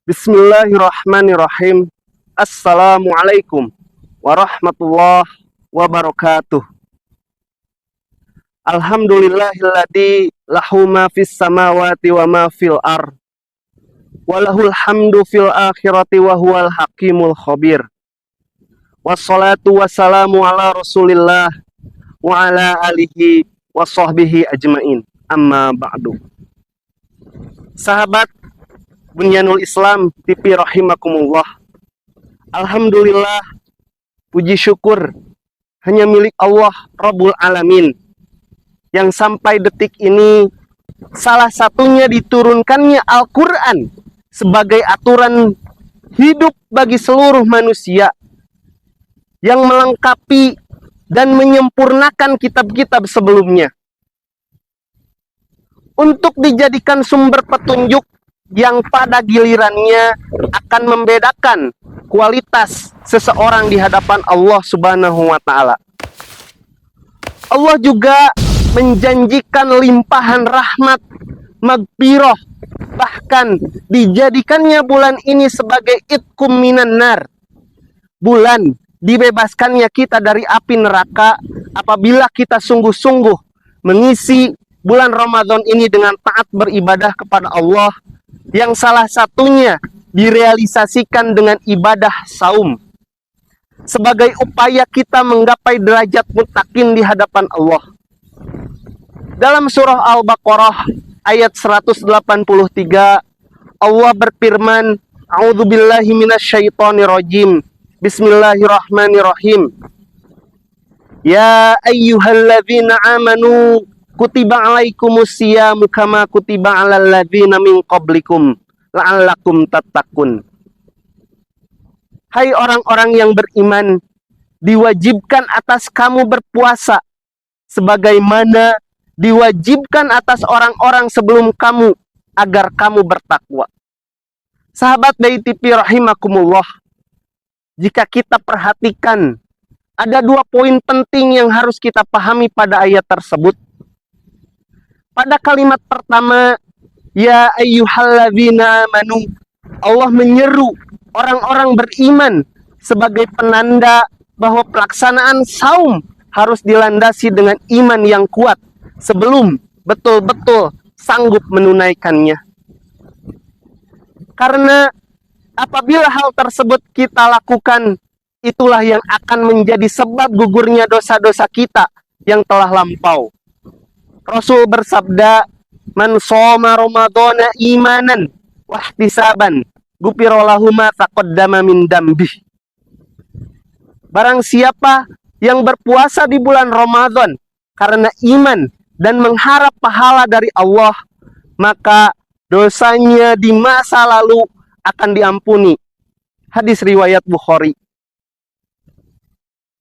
Bismillahirrahmanirrahim. Assalamualaikum warahmatullahi wabarakatuh. Alhamdulillahilladzi lahu ma fis samawati wa ma fil ard. Walahul hamdu fil akhirati wa huwal hakimul khabir. Wassalatu wassalamu ala Rasulillah wa ala alihi wa sahbihi ajmain. Amma ba'du. Sahabat Bunyanul Islam TV rahimakumullah. Alhamdulillah, puji syukur hanya milik Allah Rabbul Alamin, yang sampai detik ini salah satunya diturunkannya Al-Quran sebagai aturan hidup bagi seluruh manusia, yang melengkapi dan menyempurnakan kitab-kitab sebelumnya untuk dijadikan sumber petunjuk yang pada gilirannya akan membedakan kualitas seseorang di hadapan Allah Subhanahu wa Ta'ala. Allah juga menjanjikan limpahan rahmat, magfirah, bahkan dijadikannya bulan ini sebagai itqum minan nar, bulan dibebaskannya kita dari api neraka apabila kita sungguh-sungguh mengisi bulan Ramadan ini dengan taat beribadah kepada Allah, yang salah satunya direalisasikan dengan ibadah saum sebagai upaya kita menggapai derajat muttaqin di hadapan Allah. Dalam surah Al-Baqarah ayat 183, Allah berfirman, A'udzubillahi minasyaitonirrajim. Bismillahirrahmanirrahim. Ya ayyuhalladzina amanu kutiba alaikumusyiyamu kama kutiba alal ladzina min qablikum la'allakum tattaqun. Hai orang-orang yang beriman, diwajibkan atas kamu berpuasa sebagaimana diwajibkan atas orang-orang sebelum kamu agar kamu bertakwa. Sahabat Bayi TV rahimakumullah, jika kita perhatikan ada dua poin penting yang harus kita pahami pada ayat tersebut. Pada kalimat pertama, ya ayyuhalladzina amanu, Allah menyeru orang-orang beriman sebagai penanda bahwa pelaksanaan saum harus dilandasi dengan iman yang kuat sebelum betul-betul sanggup menunaikannya. Karena apabila hal tersebut kita lakukan, itulah yang akan menjadi sebab gugurnya dosa-dosa kita yang telah lampau. Rasul bersabda, man shoma ramadhana imanan wahtisaban ghufira lahu ma taqaddama min dambi. Barang siapa yang berpuasa di bulan Ramadan karena iman dan mengharap pahala dari Allah, maka dosanya di masa lalu akan diampuni. Hadis riwayat Bukhari.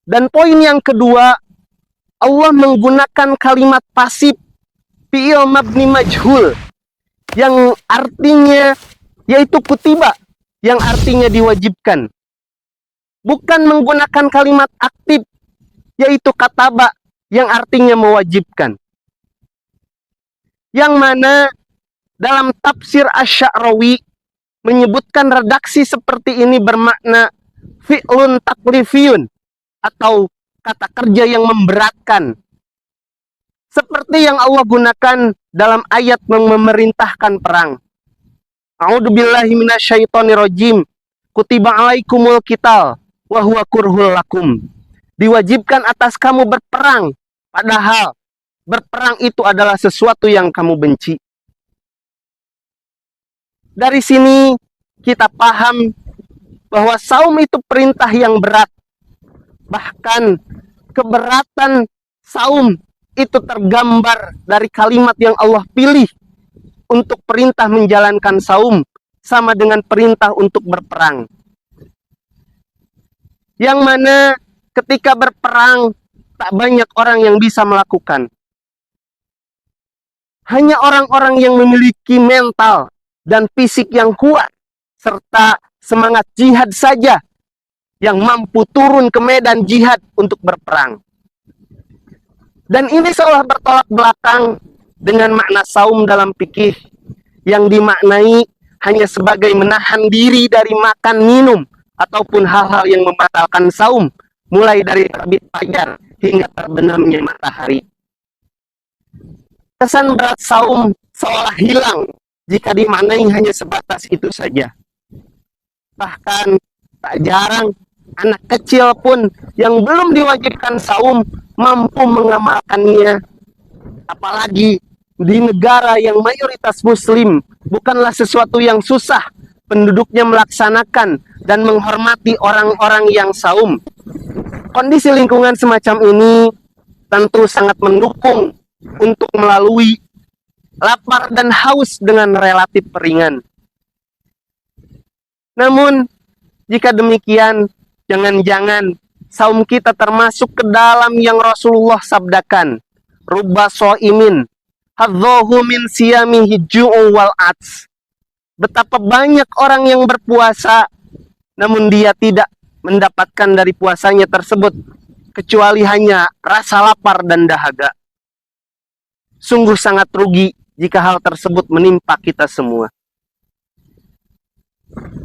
Dan poin yang kedua, Allah menggunakan kalimat pasif fi'il mabni majhul yang artinya yaitu kutiba, yang artinya diwajibkan. Bukan menggunakan kalimat aktif yaitu kataba yang artinya mewajibkan. Yang mana dalam tafsir Asy-Sya'rawi menyebutkan redaksi seperti ini bermakna fi'lun taklifiyun atau kata kerja yang memberatkan, seperti yang Allah gunakan dalam ayat memerintahkan perang. A'udzubillahi minasyaitonirrajim. Kutiba alaikumul qital wa huwa kurhul lakum. Diwajibkan atas kamu berperang, padahal berperang itu adalah sesuatu yang kamu benci. Dari sini kita paham bahwa saum itu perintah yang berat. Bahkan keberatan saum itu tergambar dari kalimat yang Allah pilih untuk perintah menjalankan saum sama dengan perintah untuk berperang. Yang mana ketika berperang tak banyak orang yang bisa melakukan. Hanya orang-orang yang memiliki mental dan fisik yang kuat serta semangat jihad saja yang mampu turun ke medan jihad untuk berperang. Dan ini seolah bertolak belakang dengan makna saum dalam fikih yang dimaknai hanya sebagai menahan diri dari makan minum ataupun hal-hal yang membatalkan saum, mulai dari terbit fajar hingga terbenamnya matahari. Kesan berat saum seolah hilang jika dimaknai hanya sebatas itu saja. Bahkan tak jarang anak kecil pun yang belum diwajibkan saum mampu mengamalkannya. Apalagi di negara yang mayoritas muslim, bukanlah sesuatu yang susah penduduknya melaksanakan dan menghormati orang-orang yang saum. Kondisi lingkungan semacam ini tentu sangat mendukung untuk melalui lapar dan haus dengan relatif ringan. Namun, jika demikian, jangan-jangan saum kita termasuk ke dalam yang Rasulullah sabdakan, rubba so'imin hadzahu min siyamihi ju'u wal ats. Betapa banyak orang yang berpuasa, namun dia tidak mendapatkan dari puasanya tersebut kecuali hanya rasa lapar dan dahaga. Sungguh sangat rugi jika hal tersebut menimpa kita semua.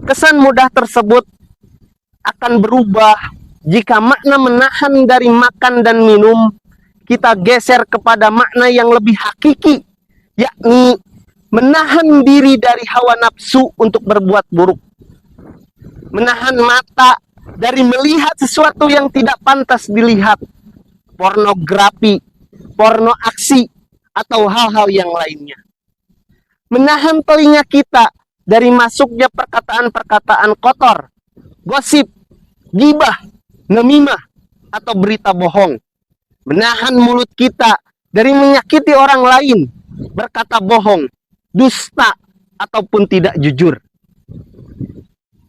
Kesan mudah tersebut akan berubah jika makna menahan dari makan dan minum kita geser kepada makna yang lebih hakiki, yakni menahan diri dari hawa nafsu untuk berbuat buruk. Menahan mata dari melihat sesuatu yang tidak pantas dilihat, pornografi, porno aksi, atau hal-hal yang lainnya. Menahan telinga kita dari masuknya perkataan-perkataan kotor, gosip, gibah, namimah, atau berita bohong. Menahan mulut kita dari menyakiti orang lain, berkata bohong, dusta, ataupun tidak jujur.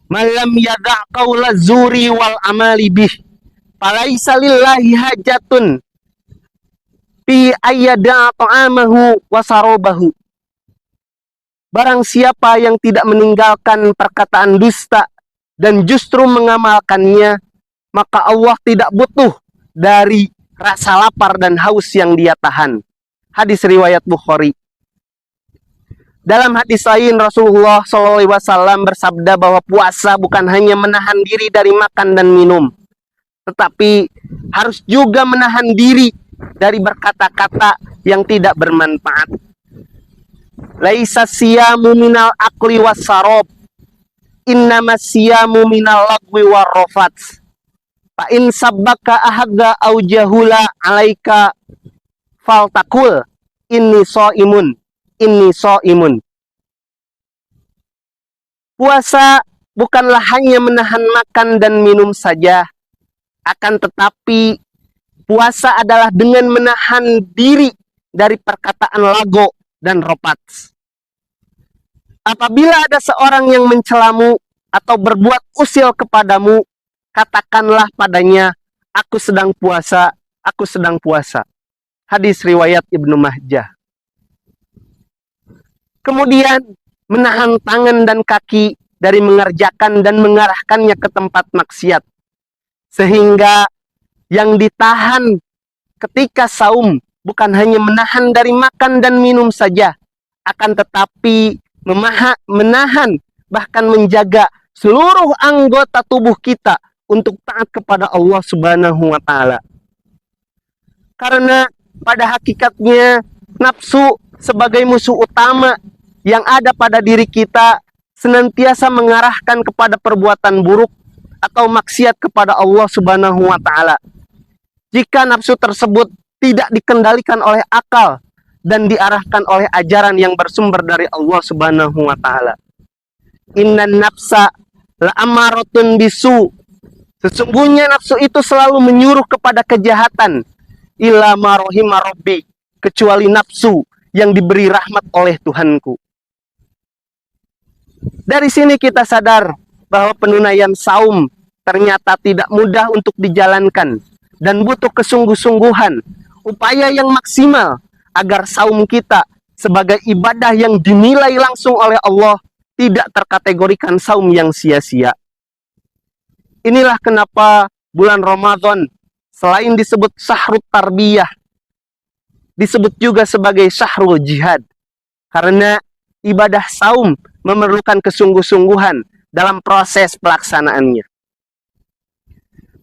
Malam yada' qaula zuri wal amali bih, falaisa lillahi hajatun fi ayyada ta'amahu wa sarobahu. Barang siapa yang tidak meninggalkan perkataan dusta dan justru mengamalkannya, maka Allah tidak butuh dari rasa lapar dan haus yang dia tahan. Hadis riwayat Bukhari. Dalam hadis lain Rasulullah SAW bersabda bahwa puasa bukan hanya menahan diri dari makan dan minum, tetapi harus juga menahan diri dari berkata-kata yang tidak bermanfaat. Laisa siyamu minal akli wassarob, innama siyamu minal lagwi warrofats. Fa in sabbaka ahadza au jahula alaika faltakul inni so'imun. Puasa bukanlah hanya menahan makan dan minum saja, akan tetapi puasa adalah dengan menahan diri dari perkataan lago dan ropat. Apabila ada seorang yang mencelamu atau berbuat usil kepadamu, katakanlah padanya, aku sedang puasa, aku sedang puasa. Hadis riwayat Ibnu Majah. Kemudian, menahan tangan dan kaki dari mengerjakan dan mengarahkannya ke tempat maksiat. Sehingga yang ditahan ketika saum bukan hanya menahan dari makan dan minum saja, akan tetapi menahan, bahkan menjaga seluruh anggota tubuh kita untuk taat kepada Allah Subhanahu wa Ta'ala. Karena pada hakikatnya nafsu sebagai musuh utama yang ada pada diri kita senantiasa mengarahkan kepada perbuatan buruk atau maksiat kepada Allah Subhanahu wa Ta'ala. Jika nafsu tersebut tidak dikendalikan oleh akal dan diarahkan oleh ajaran yang bersumber dari Allah Subhanahu wa Ta'ala. Innan nafsa la'amaratun bisu. Sesungguhnya nafsu itu selalu menyuruh kepada kejahatan. Illa ma rahima rabbi, kecuali nafsu yang diberi rahmat oleh Tuhanku. Dari sini kita sadar bahwa penunaian saum ternyata tidak mudah untuk dijalankan dan butuh kesungguh-sungguhan, upaya yang maksimal agar saum kita sebagai ibadah yang dinilai langsung oleh Allah tidak terkategorikan saum yang sia-sia. Inilah kenapa bulan Ramadan selain disebut syahrul tarbiyah, disebut juga sebagai syahrul jihad. Karena ibadah saum memerlukan kesungguh-sungguhan dalam proses pelaksanaannya.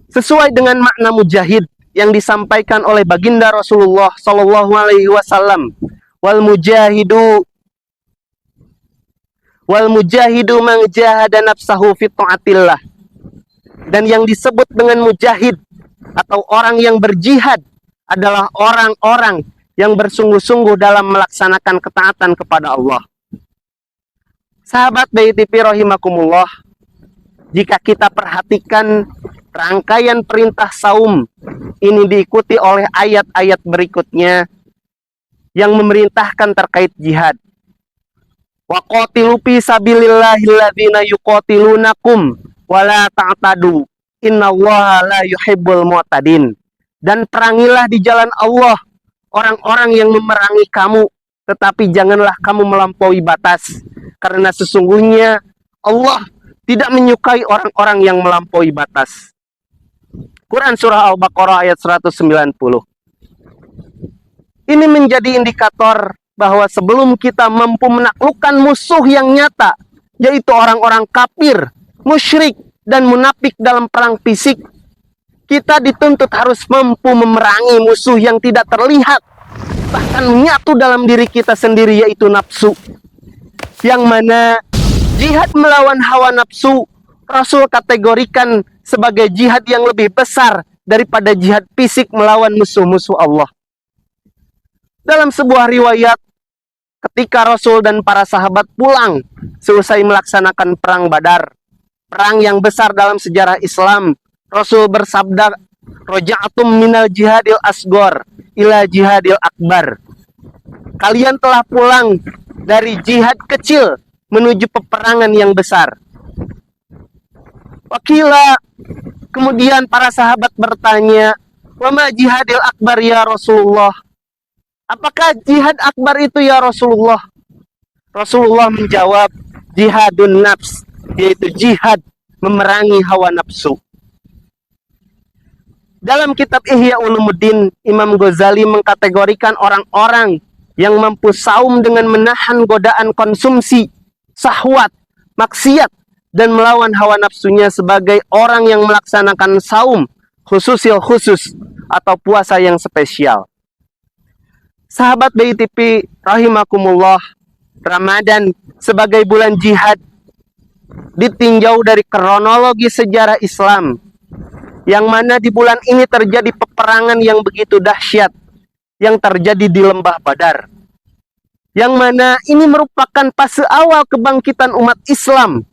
Sesuai dengan makna mujahid yang disampaikan oleh baginda Rasulullah Shallallahu Alaihi Wasallam, wal mujahidu man jahada nafsahu fi taatillah. Dan yang disebut dengan mujahid atau orang yang berjihad adalah orang-orang yang bersungguh-sungguh dalam melaksanakan ketaatan kepada Allah. Sahabat BITV rahimakumullah, jika kita perhatikan rangkaian perintah saum ini diikuti oleh ayat-ayat berikutnya yang memerintahkan terkait jihad. Wa qatilu fi sabilillahil ladzina yuqatilunakum wa la ta'tadu innallaha la yuhibbul mu'tadin. Dan perangilah di jalan Allah orang-orang yang memerangi kamu, tetapi janganlah kamu melampaui batas, karena sesungguhnya Allah tidak menyukai orang-orang yang melampaui batas. Quran Surah Al-Baqarah ayat 190. Ini menjadi indikator bahwa sebelum kita mampu menaklukkan musuh yang nyata, yaitu orang-orang kafir, musyrik, dan munafik dalam perang fisik, kita dituntut harus mampu memerangi musuh yang tidak terlihat, bahkan menyatu dalam diri kita sendiri, yaitu nafsu. Yang mana jihad melawan hawa nafsu, Rasul kategorikan sebagai jihad yang lebih besar daripada jihad fisik melawan musuh-musuh Allah. Dalam sebuah riwayat, ketika Rasul dan para sahabat pulang selesai melaksanakan perang Badar, perang yang besar dalam sejarah Islam, Rasul bersabda, "Roja'atum minal jihadil asgor ila jihadil akbar." Kalian telah pulang dari jihad kecil menuju peperangan yang besar. Wakila, kemudian para sahabat bertanya, "Wama jihadil akbar ya Rasulullah?" Apakah jihad akbar itu ya Rasulullah? Rasulullah menjawab, jihadun nafs, yaitu jihad memerangi hawa nafsu. Dalam kitab Ihya Ulumuddin, Imam Ghazali mengkategorikan orang-orang yang mampu saum dengan menahan godaan konsumsi, syahwat, maksiat, dan melawan hawa nafsunya sebagai orang yang melaksanakan saum khusus atau puasa yang spesial. Sahabat BITV rahimakumullah, Ramadan sebagai bulan jihad ditinjau dari kronologi sejarah Islam, yang mana di bulan ini terjadi peperangan yang begitu dahsyat yang terjadi di lembah Badar, yang mana ini merupakan fase awal kebangkitan umat Islam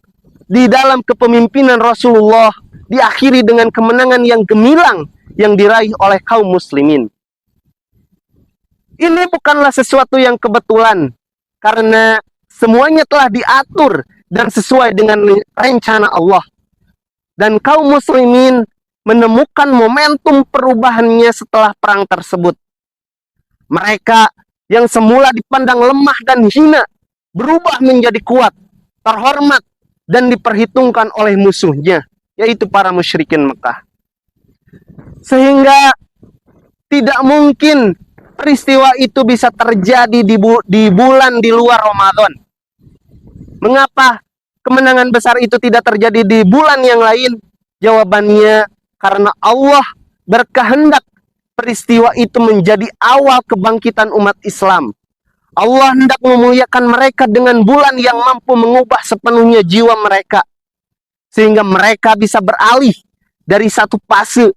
di dalam kepemimpinan Rasulullah, diakhiri dengan kemenangan yang gemilang yang diraih oleh kaum muslimin. Ini bukanlah sesuatu yang kebetulan, karena semuanya telah diatur dan sesuai dengan rencana Allah. Dan kaum muslimin menemukan momentum perubahannya setelah perang tersebut. Mereka yang semula dipandang lemah dan hina, berubah menjadi kuat, terhormat, dan diperhitungkan oleh musuhnya, yaitu para musyrikin Mekah. Sehingga tidak mungkin peristiwa itu bisa terjadi di bulan di luar Ramadan. Mengapa kemenangan besar itu tidak terjadi di bulan yang lain? Jawabannya, karena Allah berkehendak peristiwa itu menjadi awal kebangkitan umat Islam. Allah hendak memuliakan mereka dengan bulan yang mampu mengubah sepenuhnya jiwa mereka, sehingga mereka bisa beralih dari satu fase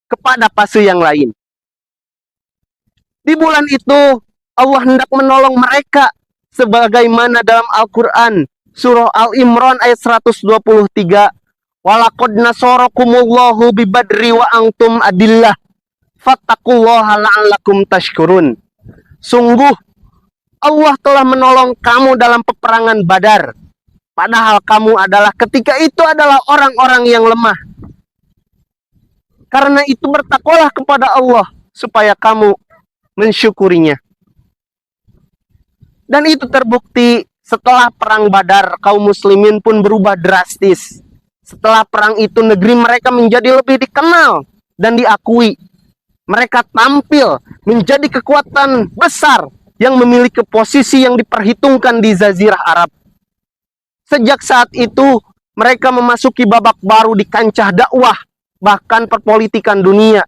kepada fase yang lain. Di bulan itu Allah hendak menolong mereka sebagaimana dalam Al-Quran surah Al-Imran ayat 123, walaqad nasarakumullahu bibadri wa antum adillah fattaqullaha la'allakum tashkurun. Sungguh Allah telah menolong kamu dalam peperangan Badar, padahal kamu adalah ketika itu adalah orang-orang yang lemah. Karena itu bertakwalah kepada Allah supaya kamu mensyukurinya. Dan itu terbukti setelah perang Badar, kaum muslimin pun berubah drastis. Setelah perang itu negeri mereka menjadi lebih dikenal dan diakui. Mereka tampil menjadi kekuatan besar yang memiliki posisi yang diperhitungkan di Jazirah Arab. Sejak saat itu, mereka memasuki babak baru di kancah dakwah, bahkan perpolitikan dunia.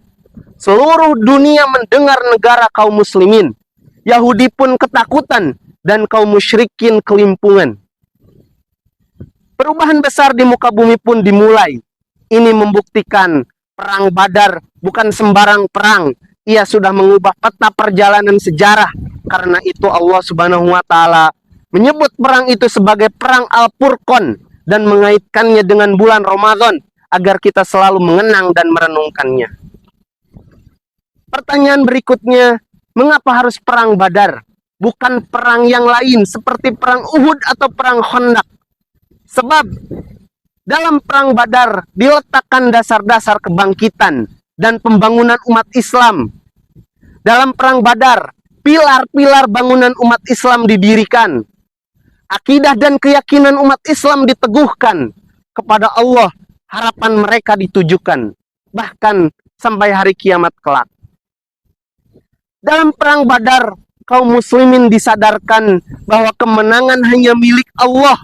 Seluruh dunia mendengar negara kaum muslimin. Yahudi pun ketakutan dan kaum musyrikin kelimpungan. Perubahan besar di muka bumi pun dimulai. Ini membuktikan perang Badar bukan sembarang perang. Ia sudah mengubah peta perjalanan sejarah. Karena itu Allah Subhanahu wa taala menyebut perang itu sebagai perang Al-Furqan dan mengaitkannya dengan bulan Ramadan agar kita selalu mengenang dan merenungkannya. Pertanyaan berikutnya, mengapa harus perang Badar? Bukan perang yang lain seperti perang Uhud atau perang Khandaq. Sebab dalam perang Badar diletakkan dasar-dasar kebangkitan dan pembangunan umat Islam. Dalam perang Badar, pilar-pilar bangunan umat Islam didirikan. Akidah dan keyakinan umat Islam diteguhkan. Kepada Allah, harapan mereka ditujukan. Bahkan sampai hari kiamat kelak. Dalam perang Badar, kaum muslimin disadarkan bahwa kemenangan hanya milik Allah.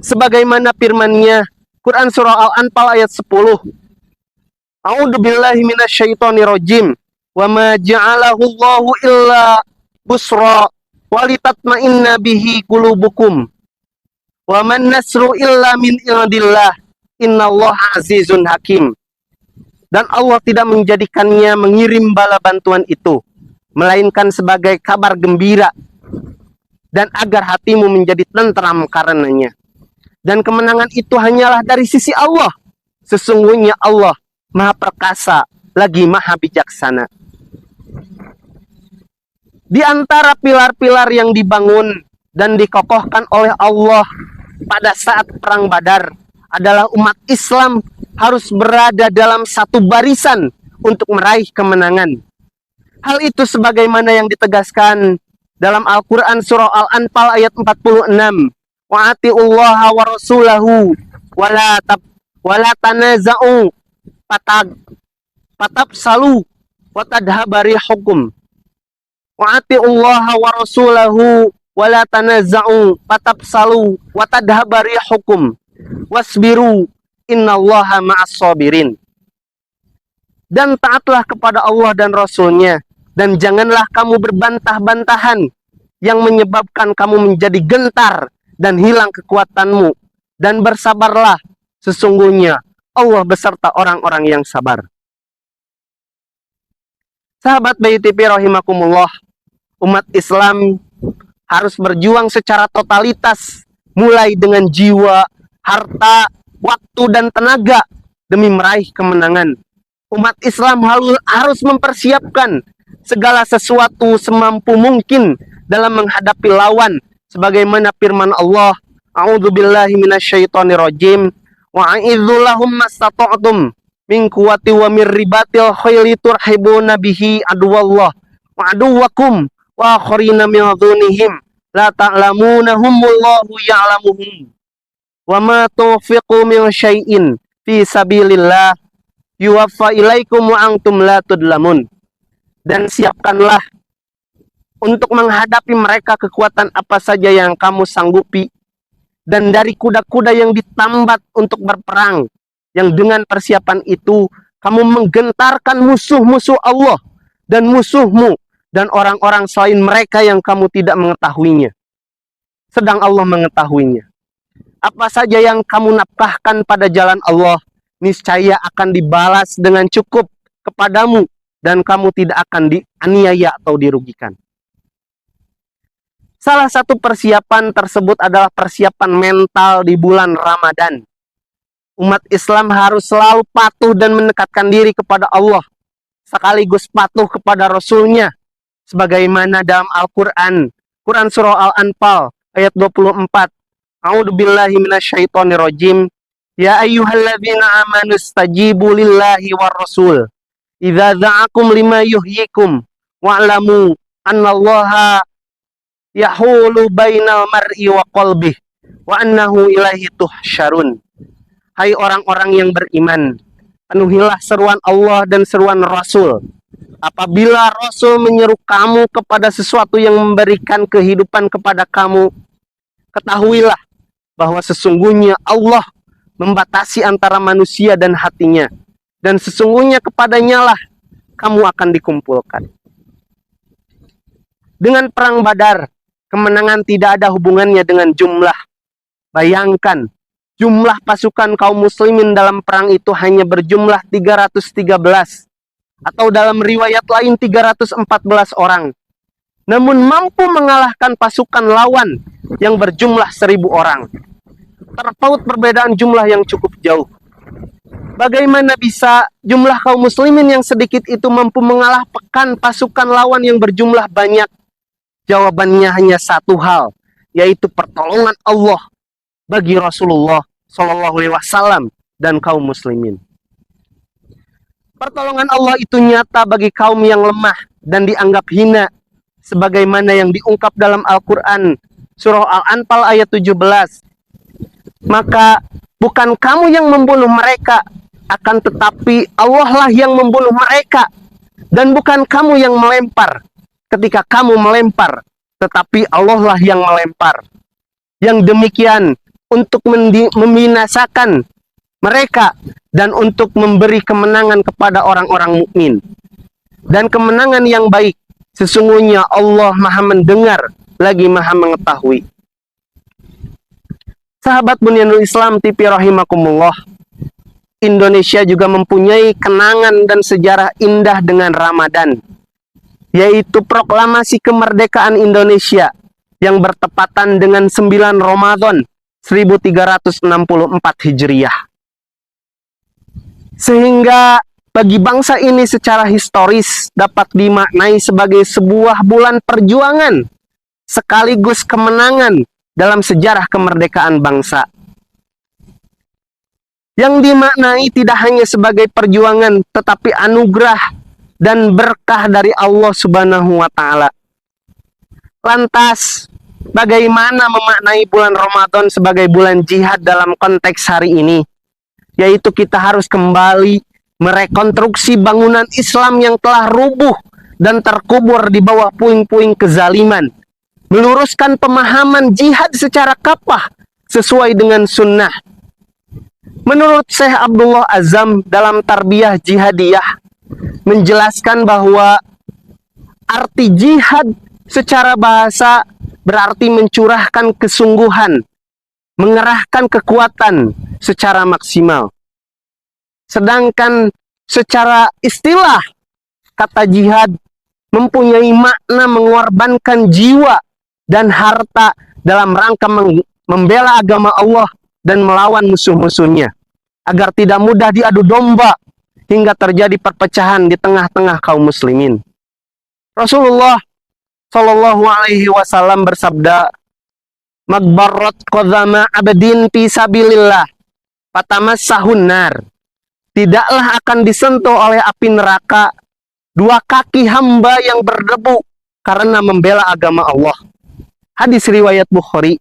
Sebagaimana firman-Nya, Quran surah Al-Anfal ayat 10. A'udzu billahi minasyaitonir rajim. Wa ma ja'alahu Allahu illa busra walitatma'inna bihi qulubukum. Wa man nasru illa min indillah. Innallaha azizun hakim. Dan Allah tidak menjadikannya mengirim bala bantuan itu, melainkan sebagai kabar gembira, dan agar hatimu menjadi tentram karenanya. Dan kemenangan itu hanyalah dari sisi Allah. Sesungguhnya Allah Maha Perkasa, lagi Maha Bijaksana. Di antara pilar-pilar yang dibangun dan dikokohkan oleh Allah pada saat perang Badar adalah umat Islam harus berada dalam satu barisan untuk meraih kemenangan. Hal itu sebagaimana yang ditegaskan dalam Al-Quran surah Al-Anfal ayat 46. Wa'ati'ullaha wa rasulahu wala tanaza'u patabsalu wa tadhabari hukum. Wa'ati'ullaha wa rasulahu wala tanaza'u patabsalu wa tadhabari hukum. Wasbiru innallaha ma'as sabirin. Dan taatlah kepada Allah dan Rasulnya, dan janganlah kamu berbantah-bantahan yang menyebabkan kamu menjadi gentar dan hilang kekuatanmu, dan bersabarlah, sesungguhnya Allah beserta orang-orang yang sabar. Sahabat Bayi TV rahimakumullah, umat Islam harus berjuang secara totalitas, mulai dengan jiwa, harta, waktu, dan tenaga demi meraih kemenangan. Umat Islam harus mempersiapkan segala sesuatu semampu mungkin dalam menghadapi lawan, sebagaimana firman Allah, A'udzu billahi minasyaitonir rajim, wa a'idzu lahum mastata'tum min quwwati wa min ribatil khaili turhibuna bihi aduwallah wa aduwakum wa akharina min dhunihim la ta'lamunahumullahu ya'lamuhum. Wa ma tunfiqu min syai'in fi sabilillah yuwaffa ilaikum wa antum la tudlamun. Dan siapkanlah untuk menghadapi mereka kekuatan apa saja yang kamu sanggupi, dan dari kuda-kuda yang ditambat untuk berperang, yang dengan persiapan itu kamu menggentarkan musuh-musuh Allah dan musuhmu dan orang-orang selain mereka yang kamu tidak mengetahuinya, sedang Allah mengetahuinya. Apa saja yang kamu nafkahkan pada jalan Allah, niscaya akan dibalas dengan cukup kepadamu, dan kamu tidak akan dianiaya atau dirugikan. Salah satu persiapan tersebut adalah persiapan mental di bulan Ramadan. Umat Islam harus selalu patuh dan mendekatkan diri kepada Allah, sekaligus patuh kepada Rasul-Nya, sebagaimana dalam Al-Quran, Quran surah Al-Anfal ayat 24. A'udzu billahi minasyaitonir rajim. Ya ayyuhalladzina amanu stajibu lillahi war rasul idza da'akum lima yuhyikum wa'lamu annallaha yahulu bainal mar'i wa qalbih wa annahu ilaihi tuhsyarun. Hai orang-orang yang beriman, penuhilah seruan Allah dan seruan Rasul. Apabila Rasul menyeru kamu kepada sesuatu yang memberikan kehidupan kepada kamu, Ketahuilah bahwa sesungguhnya Allah membatasi antara manusia dan hatinya, dan sesungguhnya kepadanya lah kamu akan dikumpulkan. Dengan perang Badar, kemenangan tidak ada hubungannya dengan jumlah. Bayangkan, jumlah pasukan kaum muslimin dalam perang itu hanya berjumlah 313, atau dalam riwayat lain 314 orang. Namun mampu mengalahkan pasukan lawan yang berjumlah 1.000 orang. Terpaut perbedaan jumlah yang cukup jauh. Bagaimana bisa jumlah kaum muslimin yang sedikit itu mampu mengalahkan pasukan lawan yang berjumlah banyak? Jawabannya hanya satu hal, yaitu pertolongan Allah bagi Rasulullah Shallallahu Alaihi Wasallam dan kaum muslimin. Pertolongan Allah itu nyata bagi kaum yang lemah dan dianggap hina, sebagaimana yang diungkap dalam Al-Quran surah Al-Anfal ayat 17. Maka bukan kamu yang membunuh mereka, akan tetapi Allah lah yang membunuh mereka. Dan bukan kamu yang melempar ketika kamu melempar, tetapi Allah lah yang melempar. Yang demikian untuk membinasakan mereka dan untuk memberi kemenangan kepada orang-orang mukmin. Dan kemenangan yang baik, sesungguhnya Allah Maha mendengar lagi Maha mengetahui. Sahabat Bunyanul Islam TV rahimakumullah, Indonesia juga mempunyai kenangan dan sejarah indah dengan Ramadan, yaitu proklamasi kemerdekaan Indonesia yang bertepatan dengan 9 Ramadan 1364 Hijriah. Sehingga bagi bangsa ini secara historis dapat dimaknai sebagai sebuah bulan perjuangan sekaligus kemenangan dalam sejarah kemerdekaan bangsa. Yang dimaknai tidak hanya sebagai perjuangan, tetapi anugerah dan berkah dari Allah Subhanahu wa Ta'ala. Lantas, bagaimana memaknai bulan Ramadan sebagai bulan jihad dalam konteks hari ini? Yaitu kita harus kembali merekonstruksi bangunan Islam yang telah rubuh dan terkubur di bawah puing-puing kezaliman. Meluruskan pemahaman jihad secara kapah sesuai dengan sunnah. Menurut Syekh Abdullah Azam dalam Tarbiyah Jihadiyah, menjelaskan bahwa arti jihad secara bahasa berarti mencurahkan kesungguhan, mengerahkan kekuatan secara maksimal. Sedangkan secara istilah, kata jihad mempunyai makna mengorbankan jiwa dan harta dalam rangka membela agama Allah dan melawan musuh-musuhnya, agar tidak mudah diadu domba hingga terjadi perpecahan di tengah-tengah kaum muslimin. Rasulullah Shallallahu Alaihi Wasallam bersabda, "Magbarrat qadama abdin fi sabilillah, fatamassahun nar." Tidaklah akan disentuh oleh api neraka dua kaki hamba yang berdebu karena membela agama Allah. Hadis riwayat Bukhari.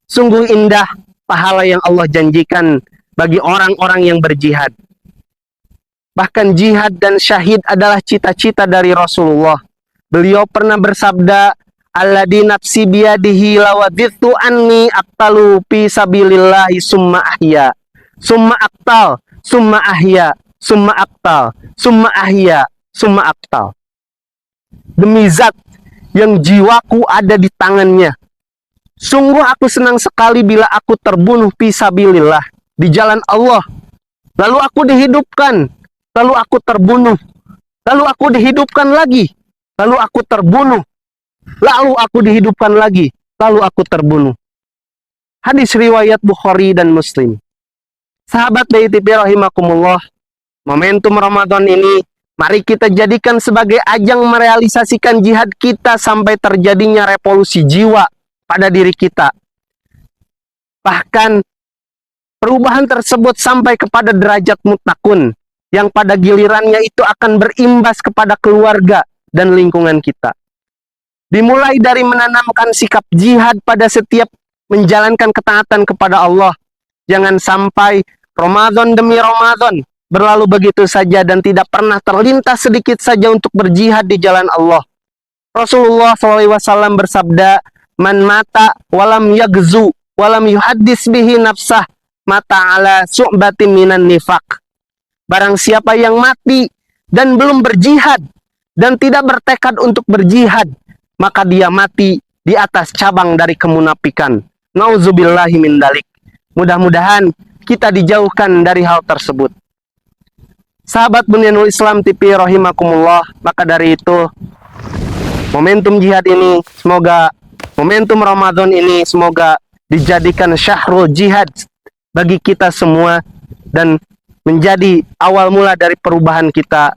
Sungguh indah pahala yang Allah janjikan bagi orang-orang yang berjihad. Bahkan jihad dan syahid adalah cita-cita dari Rasulullah. Beliau pernah bersabda, "Alladzi nafsi biyadihi lawadittu anni aqtalu fi sabilillahi summa ahya, summa aqtal, summa ahya, summa aqtal, summa ahya, summa aqtal." Demi zat yang jiwaku ada di tangannya, sungguh aku senang sekali bila aku terbunuh fisabilillah, di jalan Allah. Lalu aku dihidupkan, lalu aku terbunuh, lalu aku dihidupkan lagi, lalu aku terbunuh, lalu aku dihidupkan lagi, lalu aku terbunuh. Hadis riwayat Bukhari dan Muslim. Sahabat BITP rahimakumullah, momentum Ramadan ini mari kita jadikan sebagai ajang merealisasikan jihad kita sampai terjadinya revolusi jiwa pada diri kita. Bahkan perubahan tersebut sampai kepada derajat muttaqun, yang pada gilirannya itu akan berimbas kepada keluarga dan lingkungan kita. Dimulai dari menanamkan sikap jihad pada setiap menjalankan ketaatan kepada Allah. Jangan sampai Ramadan demi Ramadan berlalu begitu saja dan tidak pernah terlintas sedikit saja untuk berjihad di jalan Allah. Rasulullah SAW bersabda, Man mata walam yagzu walam yuhaddis bihi nafsah mata ala su'batin minan nifaq. Barang siapa yang mati dan belum berjihad dan tidak bertekad untuk berjihad, maka dia mati di atas cabang dari kemunafikan. Nauzubillahi min dalik. Mudah-mudahan kita dijauhkan dari hal tersebut. Sahabat Bunyanul Islam TV rahimakumullah, maka dari itu momentum jihad ini, semoga momentum Ramadan ini semoga dijadikan syahrul jihad bagi kita semua dan menjadi awal mula dari perubahan kita,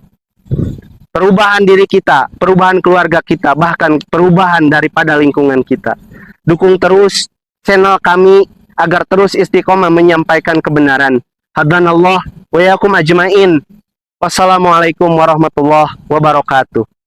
perubahan diri kita, perubahan keluarga kita, bahkan perubahan daripada lingkungan kita. Dukung terus channel kami agar terus istiqomah menyampaikan kebenaran. Hadanallah wa yakum ajmain. Wassalamualaikum warahmatullahi wabarakatuh.